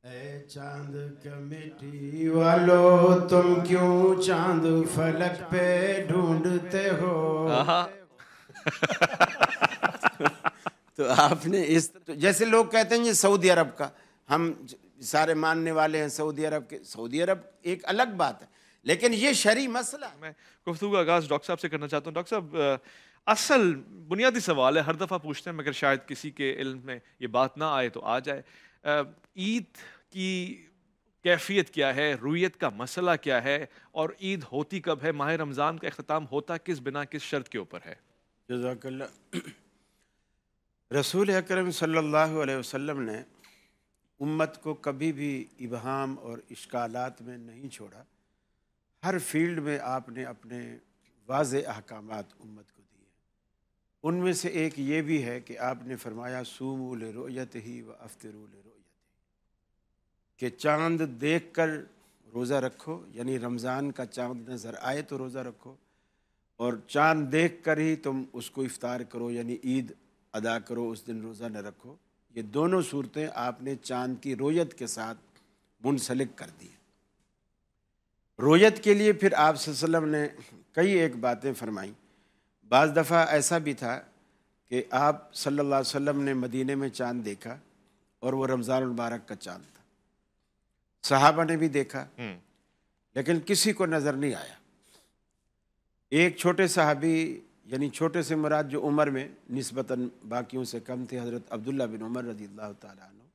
ऐ चांद कमेटी वालों तुम क्यों चांद फलक पे ढूंढते हो। तो आपने इस तो जैसे लोग कहते हैं ये सऊदी अरब का, हम सारे मानने वाले हैं सऊदी अरब के। सऊदी अरब एक अलग बात है, लेकिन ये शरई मसला। मैं गुफ्तगू का आगाज़ डॉक्टर साहब से करना चाहता हूँ। डॉक्टर साहब, असल बुनियादी सवाल है, हर दफ़ा पूछते हैं मगर शायद किसी के इल्म में ये बात ना आए तो आ जाए। ईद की कैफियत क्या है, रुयत का मसला क्या है, और ईद होती कब है, माह रमज़ान का अख्ताम होता किस बिना किस शर्त के ऊपर है? जज़ाकल्लाह। रसूल अकरम सल्लल्लाहु अलैहि वसल्लम ने उम्मत को कभी भी इबहाम और इश्कालात में नहीं छोड़ा। हर फील्ड में आपने अपने वाज़े अहकामात उम्मत को दिए। उनमें से एक ये भी है कि आपने फरमाया सूमू लिरुयतिही व अफ्तिरू लिरुयतिही, कि चाँद देख कर रोज़ा रखो, यानी रमज़ान का चाँद नज़र आए तो रोज़ा रखो, और चाँद देख कर ही तुम उसको इफ्तार करो, यानी ईद अदा करो, उस दिन रोज़ा न रखो। ये दोनों सूरतें आपने चाँद की रोयत के साथ मुंसलिक कर दी। रोयत के लिए फिर आप सल्लल्लाहु अलैहि वसल्लम ने कई एक बातें फरमाई। बाज़ दफ़ा ऐसा भी था कि आप सल्लल्लाहु अलैहि वसल्लम ने मदीने में चाँद देखा और वो रमज़ान मुबारक का चाँद था। सहाबा ने भी देखा, लेकिन किसी को नज़र नहीं आया। एक छोटे सहाबी, यानी छोटे से मुराद जो उम्र में निस्बतन बाकियों से कम थे, हज़रत अब्दुल्ला बिन उमर रज़ियल्लाहु ताला अन्हु,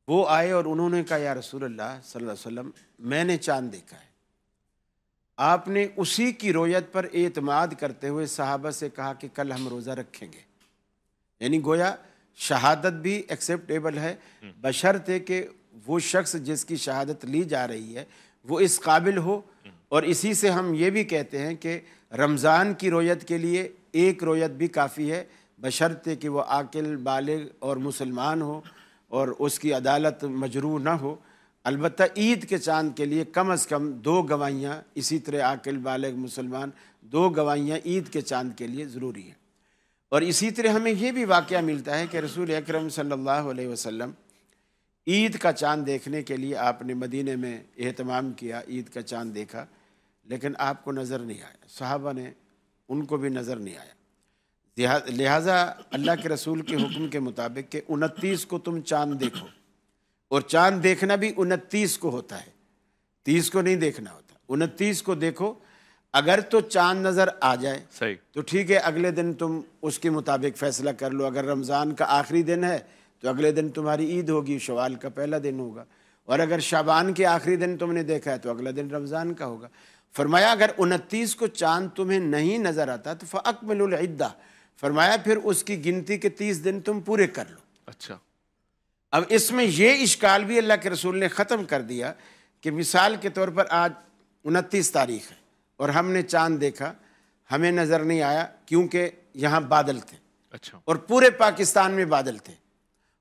वो आए और उन्होंने कहा या रसूलल्लाह सल्लल्लाहु अलैहि वसल्लम, मैंने चाँद देखा है। आपने उसी की रोयत पर एतमाद करते हुए सहाबा से कहा कि कल हम रोज़ा रखेंगे। यानी गोया शहादत भी एक्सेप्टेबल है, बशर्ते कि वो शख्स जिसकी शहादत ली जा रही है वो इस काबिल हो। और इसी से हम ये भी कहते हैं कि रमज़ान की रोयत के लिए एक रोयत भी काफ़ी है, बशर्ते कि वो आकिल बालिग और मुसलमान हो और उसकी अदालत मजरू ना हो। अलबत्ता ईद के चाँद के लिए कम अज़ कम 2 गवाहियाँ, इसी तरह आकिल बालिग मुसलमान 2 गवाहियाँ ईद के चाँद के लिए ज़रूरी हैं। और इसी तरह हमें ये भी वाक़या मिलता है कि रसूल अकरम सल्लल्लाहु अलैहि वसल्लम ईद का चाँद देखने के लिए आपने मदीने में एहतमाम किया, ईद का चाँद देखा, लेकिन आपको नज़र नहीं आया। सहाबा ने, उनको भी नज़र नहीं आया। लिहाजा अल्लाह के रसूल के हुक्म के मुताबिक कि 29 को तुम चाँद देखो, और चाँद देखना भी 29 को होता है, 30 को नहीं देखना होता। 29 को देखो, अगर तो चाँद नज़र आ जाए सही तो ठीक है, अगले दिन तुम उसके मुताबिक फ़ैसला कर लो। अगर रमज़ान का आखिरी दिन है तो अगले दिन तुम्हारी ईद होगी, शवाल का पहला दिन होगा। और अगर शाबान के आखिरी दिन तुमने देखा है तो अगला दिन रमज़ान का होगा। फरमाया अगर 29 को चाँद तुम्हें नहीं नज़र आता तो फ़अक्मिलुल इद्दा, फरमाया फिर उसकी गिनती के 30 दिन तुम पूरे कर लो। अच्छा, अब इसमें ये इश्काल भी अल्लाह के रसूल ने ख़त्म कर दिया कि मिसाल के तौर पर आज 29 तारीख़ है और हमने चाँद देखा, हमें नज़र नहीं आया क्योंकि यहाँ बादल थे। अच्छा, और पूरे पाकिस्तान में बादल थे,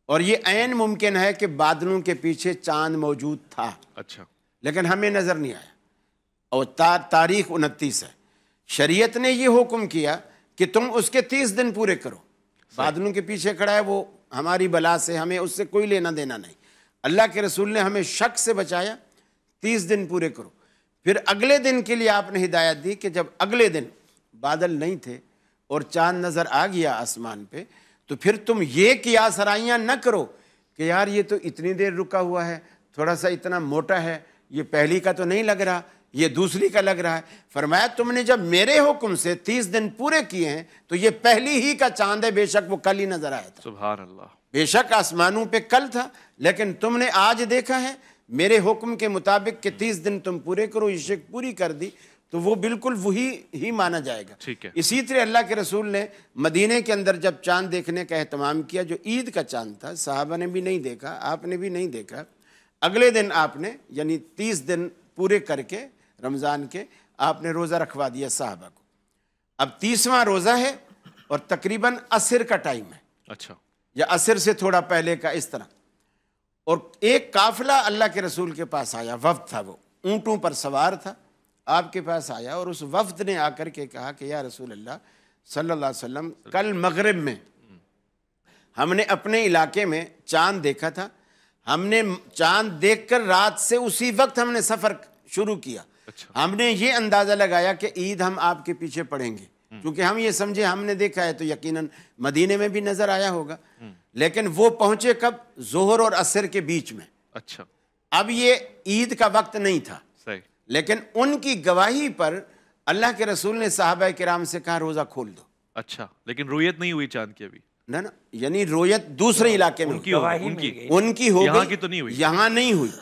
और ये ऐन मुमकिन है कि बादलों के पीछे चाँद मौजूद था। अच्छा, लेकिन हमें नज़र नहीं आया, और तारीख़ 29 है। शरीयत ने ये हुक्म किया कि तुम उसके 30 दिन पूरे करो। बादलों के पीछे खड़ा है वो, हमारी बला से हमें उससे कोई लेना देना नहीं। अल्लाह के रसूल ने हमें शक से बचाया, 30 दिन पूरे करो। फिर अगले दिन के लिए आपने हिदायत दी कि जब अगले दिन बादल नहीं थे और चाँद नज़र आ गया आसमान पे, तो फिर तुम ये कियासराइयाँ न करो कि यार ये तो इतनी देर रुका हुआ है, थोड़ा सा इतना मोटा है, ये पहली का तो नहीं लग रहा, ये दूसरी का लग रहा है। फरमाया तुमने जब मेरे हुक्म से 30 दिन पूरे किए हैं तो ये पहली ही का चाँद है, बेशक वो कल ही नज़र आया था, सुभान अल्लाह, बेशक आसमानों पे कल था, लेकिन तुमने आज देखा है मेरे हुक्म के मुताबिक कि 30 दिन तुम पूरे करो, ये शिक पूरी कर दी, तो वो बिल्कुल वही ही माना जाएगा। ठीक है। इसी तरह अल्लाह के रसूल ने मदीने के अंदर जब चाँद देखने का एहतमाम किया, जो ईद का चाँद था, सहाबा ने भी नहीं देखा, आपने भी नहीं देखा। अगले दिन आपने, यानी 30 दिन पूरे करके रमज़ान के, आपने रोज़ा रखवा दिया सहाबा को। अब 30वां रोज़ा है और तकरीबन असर का टाइम है, अच्छा, या असर से थोड़ा पहले का, इस तरह। और एक काफिला अल्लाह के रसूल के पास आया, वफ्द था, वो ऊँटों पर सवार था, आपके पास आया, और उस वफ्द ने आकर के कहा कि या रसूल अल्लाह सल्लल्लाहु अलैहि वसल्लम, कल मगरिब में हमने अपने इलाके में चाँद देखा था, हमने चांद देखकर रात से उसी वक्त हमने सफर शुरू किया। अच्छा। हमने ये अंदाजा लगाया कि ईद हम आपके पीछे पढ़ेंगे, क्योंकि हम ये समझे हमने देखा है तो यकीनन मदीने में भी नजर आया होगा। लेकिन वो पहुंचे कब? जोहर और असर के बीच में। अच्छा। अब ये ईद का वक्त नहीं था, सही। लेकिन उनकी गवाही पर अल्लाह के रसूल ने साहबा किराम से कहा रोजा खोल दो। अच्छा, लेकिन रुयत नहीं हुई चांद की अभी? ना, यानी रोयत दूसरे इलाके में उनकी हो हुई। उनकी हो यहाँ गई, की तो नहीं हुई। यहाँ नहीं हुई।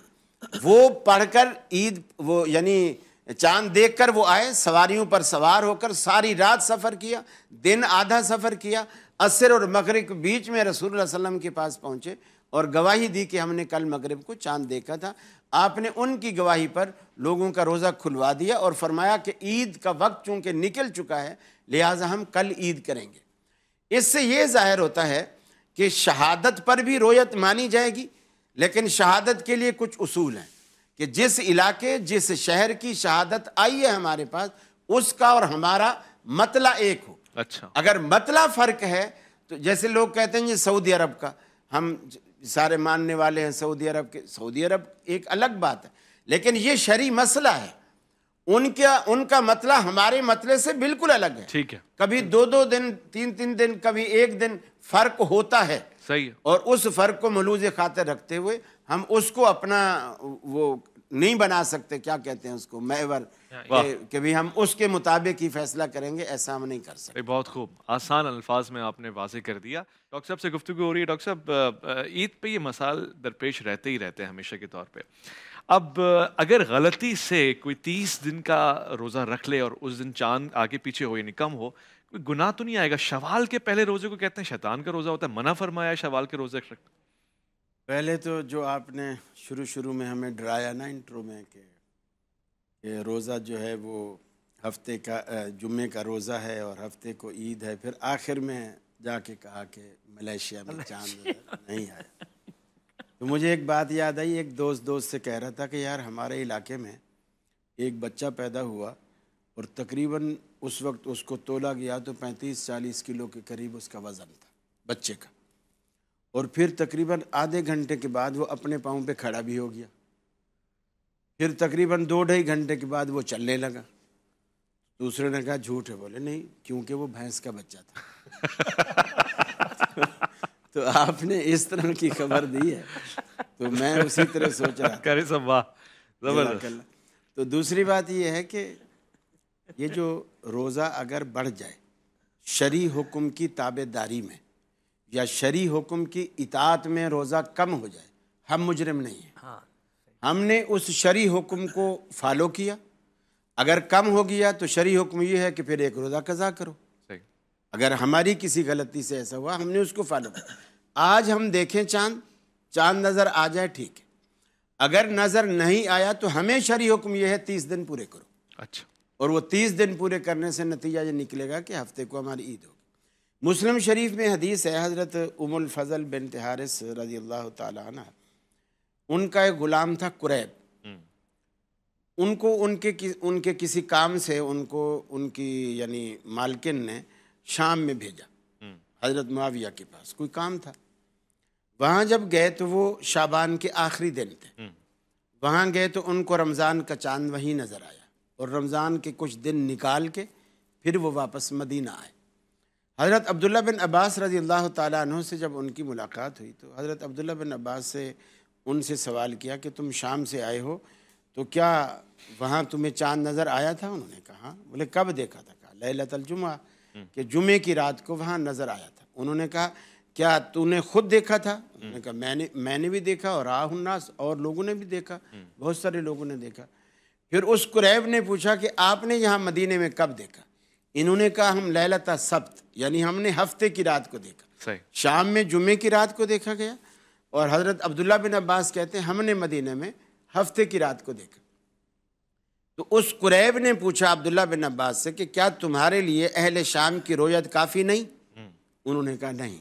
वो पढ़कर ईद, वो यानी चांद देखकर वो आए, सवारियों पर सवार होकर सारी रात सफर किया, दिन आधा सफर किया, असर और मगरिब के बीच में रसूलुल्लाह सल्लल्लाहु अलैहि वसल्लम के पास पहुंचे और गवाही दी कि हमने कल मगरिब को चांद देखा था। आपने उनकी गवाही पर लोगों का रोज़ा खुलवा दिया और फरमाया कि ईद का वक्त चूंकि निकल चुका है, लिहाजा हम कल ईद करेंगे। इससे ये जाहिर होता है कि शहादत पर भी रोयत मानी जाएगी, लेकिन शहादत के लिए कुछ उसूल हैं कि जिस इलाके, जिस शहर की शहादत आई है हमारे पास, उसका और हमारा मतला एक हो। अच्छा। अगर मतला फ़र्क है तो जैसे लोग कहते हैं ये सऊदी अरब का, हम सारे मानने वाले हैं सऊदी अरब के, सऊदी अरब एक अलग बात है, लेकिन ये शरई मसला है। उनका मतला हमारे मतले से बिल्कुल अलग है। ठीक है। कभी 2-2 दिन, 3-3 दिन, कभी 1 दिन फर्क होता है। सही है। और उस फर्क को मलूज़ खातिर रखते हुए हम उसको अपना वो नहीं बना सकते, क्या कहते हैं उसको, महवर, कि भी हम उसके मुताबिक ही फैसला करेंगे, ऐसा हम नहीं कर सकते। बहुत खूब, आसान अल्फाज में आपने वाज़ेह कर दिया। डॉक्टर साहब से गुफ्तगू हो रही है। डॉक्टर साहब, ईद पे ये मसाल दरपेश रहते ही रहते हैं हमेशा के तौर पे। अब अगर गलती से कोई 30 दिन का रोज़ा रख ले और उस दिन चांद आगे पीछे हो यानी कम हो, कोई गुनाह तो नहीं आएगा? शवाल के पहले रोजे को कहते हैं शैतान का रोज़ा होता है, मना फरमाया है शवाल के रोज़े रखना। पहले तो जो आपने शुरू में हमें डराया ना इंट्रो में कि रोज़ा जो है वो हफ्ते का, जुम्मे का रोज़ा है और हफ्ते को ईद है, फिर आखिर में जाके कहा कि मलेशिया में चांद नहीं आया। तो मुझे एक बात याद आई, एक दोस्त से कह रहा था कि यार हमारे इलाके में एक बच्चा पैदा हुआ और तकरीबन उस वक्त उसको तोला गया तो 35-40 किलो के करीब उसका वज़न था बच्चे का, और फिर तकरीबन आधे घंटे के बाद वो अपने पाँव पे खड़ा भी हो गया। फिर तकरीबन 2-2.5 घंटे के बाद वो चलने लगा। दूसरे ने कहा झूठ है, बोले नहीं, क्योंकि वो भैंस का बच्चा था। तो आपने इस तरह की खबर दी है, तो मैं उसी तरह सोच रहा करे सब वाह, जबरदस्त। तो दूसरी बात ये है कि ये जो रोज़ा अगर बढ़ जाए शरई हुक्म की ताबेदारी में या शरई हुक्म की इताअत में, रोज़ा कम हो जाए, हम मुजरिम नहीं हैं। हमने उस शरई हुक्म को फॉलो किया। अगर कम हो गया तो शरई हुक्म ये है कि फिर एक रोज़ा कज़ा करो। अगर हमारी किसी गलती से ऐसा हुआ, हमने उसको फॉलो किया। आज हम देखें चांद नज़र आ जाए, ठीक है। अगर नज़र नहीं आया तो हमें शरई हुक्म ये है 30 दिन पूरे करो। अच्छा। और वो 30 दिन पूरे करने से नतीजा ये निकलेगा कि हफ्ते को हमारी ईद होगी। मुस्लिम शरीफ में हदीस है, हज़रत उम्मुल फ़ज़ल बिन्त हारिस रज़ी अल्लाह ताला अन्हा, उनका एक ग़ुलाम था कुरैब। उनको उनके किसी काम से उनको उनकी यानी मालकिन ने शाम में भेजा, हज़रत मुआविया के पास कोई काम था। वहाँ जब गए तो वो शाबान के आखिरी दिन थे। वहाँ गए तो उनको रमज़ान का चांद वहीं नज़र आया और रमज़ान के कुछ दिन निकाल के फिर वो वापस मदीना आए। हज़रत अब्दुल्ला बिन अब्बास रज़ी अल्लाह ताला अन्हु से जब उनकी मुलाकात हुई तो हज़रत अब्दुल्ला बिन अब्बास से उनसे सवाल किया कि तुम शाम से आए हो तो क्या वहाँ तुम्हें चांद नज़र आया था? उन्होंने कहा। बोले कब देखा था? कहा लैलतुल जुमा, कि जुमे की रात को वहाँ नज़र आया था। उन्होंने कहा क्या तूने खुद देखा था? उन्होंने कहा मैंने भी देखा और राहुन्नास, और लोगों ने भी देखा, बहुत सारे लोगों ने देखा। फिर उस कुरैब ने पूछा कि आपने यहाँ मदीने में कब देखा? इन्होंने कहा हम लैलता सब्त, यानी हमने हफ्ते की रात को देखा। शाम में जुम्मे की रात को देखा गया और हज़रत अब्दुल्ला बिन अब्बास कहते हैं हमने मदीने में हफ्ते की रात को देखा। तो उस कुरैब ने पूछा अब्दुल्ला बिन अब्बास से कि क्या तुम्हारे लिए अहले शाम की रोयत काफ़ी नहीं? उन्होंने कहा नहीं।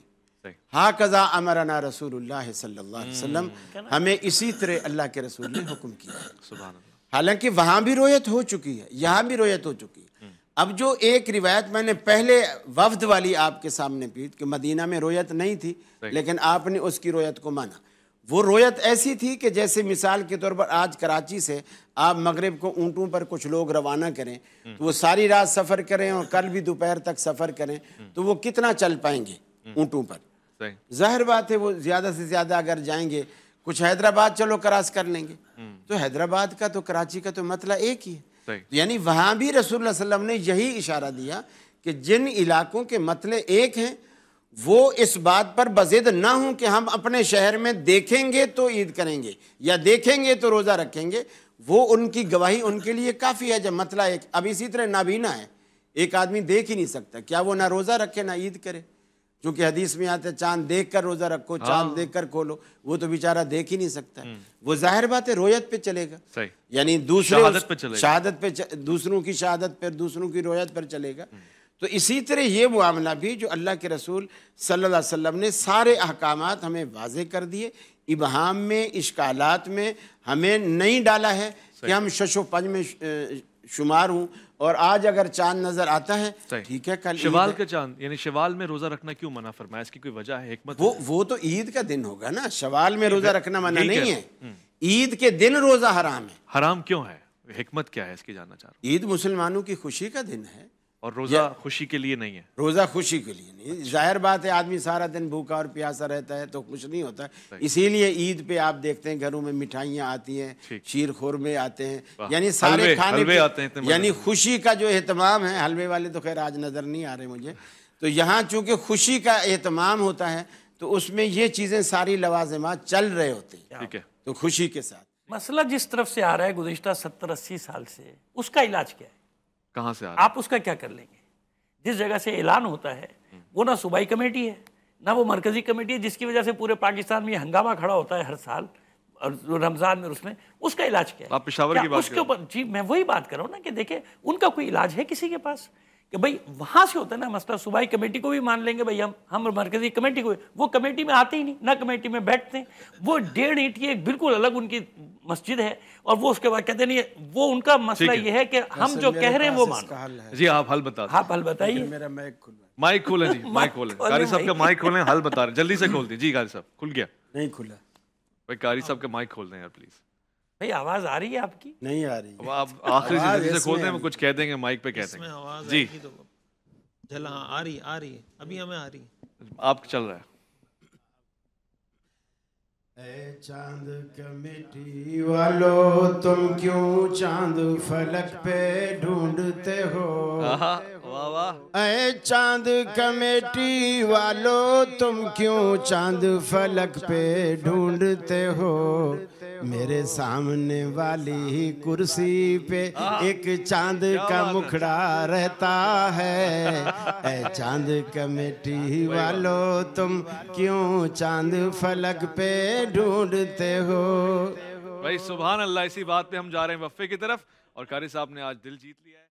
हाँ कज़ा अमरना रसूलुल्लाह सल्लल्लाहु अलैहि वसल्लम, हमें इसी तरह अल्लाह के रसूल ने हुक्म किया है। सुभान अल्लाह। हालांकि वहाँ भी रोयत हो चुकी है, यहाँ भी रोयत हो चुकी है। अब जो एक रिवायत मैंने पहले वफ्द वाली आपके सामने पी कि मदीना में रोयत नहीं थी, लेकिन आपने उसकी रोयत को माना, वो रोयत ऐसी थी कि जैसे मिसाल के तौर पर आज कराची से आप मगरिब को ऊँटों पर कुछ लोग रवाना करें तो वो सारी रात सफ़र करें और कल भी दोपहर तक सफ़र करें तो वो कितना चल पाएंगे ऊँटों पर। जाहिर बात है वो ज़्यादा से ज़्यादा अगर जाएंगे, कुछ हैदराबाद चलो क्रॉस कर लेंगे, तो हैदराबाद का तो कराची का तो मतला एक ही है। यानी वहाँ भी रसूलुल्लाह सल्लल्लाहु अलैहि वसल्लम ने यही इशारा दिया कि जिन इलाकों के मतले एक हैं वो इस बात पर बज़िद ना हों कि हम अपने शहर में देखेंगे तो ईद करेंगे या देखेंगे तो रोज़ा रखेंगे, वो उनकी गवाही उनके लिए काफ़ी है। जब मतला एक, अब इसी तरह नाबीना है, एक आदमी देख ही नहीं सकता, क्या वो ना रोज़ा रखे ना ईद करे, क्योंकि हदीस में आता है चांद देख कर रोज़ा रखो, चांद देख कर खोलो, वो तो बेचारा देख ही नहीं सकता। वो जाहिर बात है रोयत पे चलेगा, यानी दूसरे शहादत पे, दूसरों की शहादत पर, दूसरों की रोयत पर चलेगा। तो इसी तरह ये मामला भी जो अल्लाह के रसूल सल्लल्लाहु अलैहि वसल्लम ने सारे अहकामात हमें वाज़े कर दिए, इबहाम में, इश्कालात में हमें नहीं डाला है कि हम शशो पंज में शुमार हूँ और आज अगर चांद नजर आता है ठीक है, कल शवाल का चांद, यानी शवाल में रोजा रखना क्यों मना फरमाया, इसकी कोई वजह है, हिकमत? वो तो ईद का दिन होगा ना, शवाल में रोजा रखना मना नहीं है, ईद के दिन रोजा हराम है। हराम क्यों है, हिकमत क्या है इसकी जानना चाह रहा हूँ। ईद मुसलमानों की खुशी का दिन है और रोजा खुशी के लिए नहीं है। रोजा खुशी के लिए नहीं, जाहिर बात है आदमी सारा दिन भूखा और प्यासा रहता है तो खुश नहीं होता, इसीलिए ईद पे आप देखते हैं घरों में मिठाइयाँ आती हैं, शीर खुरमे आते हैं, यानी सारे खाने आते हैं, यानी खुशी का जो एहतमाम है। हलवे वाले तो खैर आज नजर नहीं आ रहे मुझे, तो यहाँ चूंकि खुशी का एहतमाम होता है तो उसमें ये चीजें सारी लवाज़िमात चल रहे होते हैं, ठीक है, तो खुशी के साथ। मसला जिस तरफ से आ रहा है गुज़िश्ता 70-80 साल से, उसका इलाज क्या है, कहाँ से आ रहा है? आप उसका क्या कर लेंगे? जिस जगह से ऐलान होता है वो ना सूबाई कमेटी है ना वो मरकजी कमेटी है, जिसकी वजह से पूरे पाकिस्तान में ये हंगामा खड़ा होता है हर साल और रमजान में, उसमें उसका इलाज क्या है? आप पेशावर की बात उसके ऊपर, जी मैं वही बात कर रहा हूँ ना कि देखिए उनका कोई इलाज है किसी के पास कि भाई वहां से होता है ना मसला। सूबाई कमेटी को भी मान लेंगे भाई हम मरकजी कमेटी को, वो कमेटी में आते ही नहीं, ना कमेटी में बैठते हैं, वो 1.5 ईंट की एक बिल्कुल अलग उनकी मस्जिद है और वो उसके बाद कहते नहीं, वो उनका मसला ये है कि हम जो कह रहे हैं वो मानो। जी आप हल बता, आप हल बताइए। मेरा माइक खोलें जी, माइक खोलें, कारी साहब का माइक खोलें, हल बता रहे, जल्दी से खोल दीजिए। जी कारी साहब खुल गया? नहीं खुला भाई, कारी साहब का माइक खोल दें यार प्लीज। भाई आवाज आ रही है आपकी? नहीं आ रही। अब आप आखिरी से जल्दी से खोल दें, कुछ कह देंगे माइक पे, कहते हैं जी। चला आ रही है, अभी हमें आ रही है, आप चल रहा है। ऐ चांद कमेटी वालों तुम क्यों चांद फलक पे ढूंढते हो, वाह वाह। ऐ चांद कमेटी वालों तुम क्यों चांद फलक पे ढूंढते हो, मेरे सामने वाली कुर्सी पे एक चांद का मुखड़ा रहता है, ऐ चांद कमेटी वालों तुम क्यों चांद फलक पे ढूंढते हो। भाई सुभान अल्लाह, इसी बात पे हम जा रहे हैं वफ़े की तरफ और कारी साहब ने आज दिल जीत लिया है।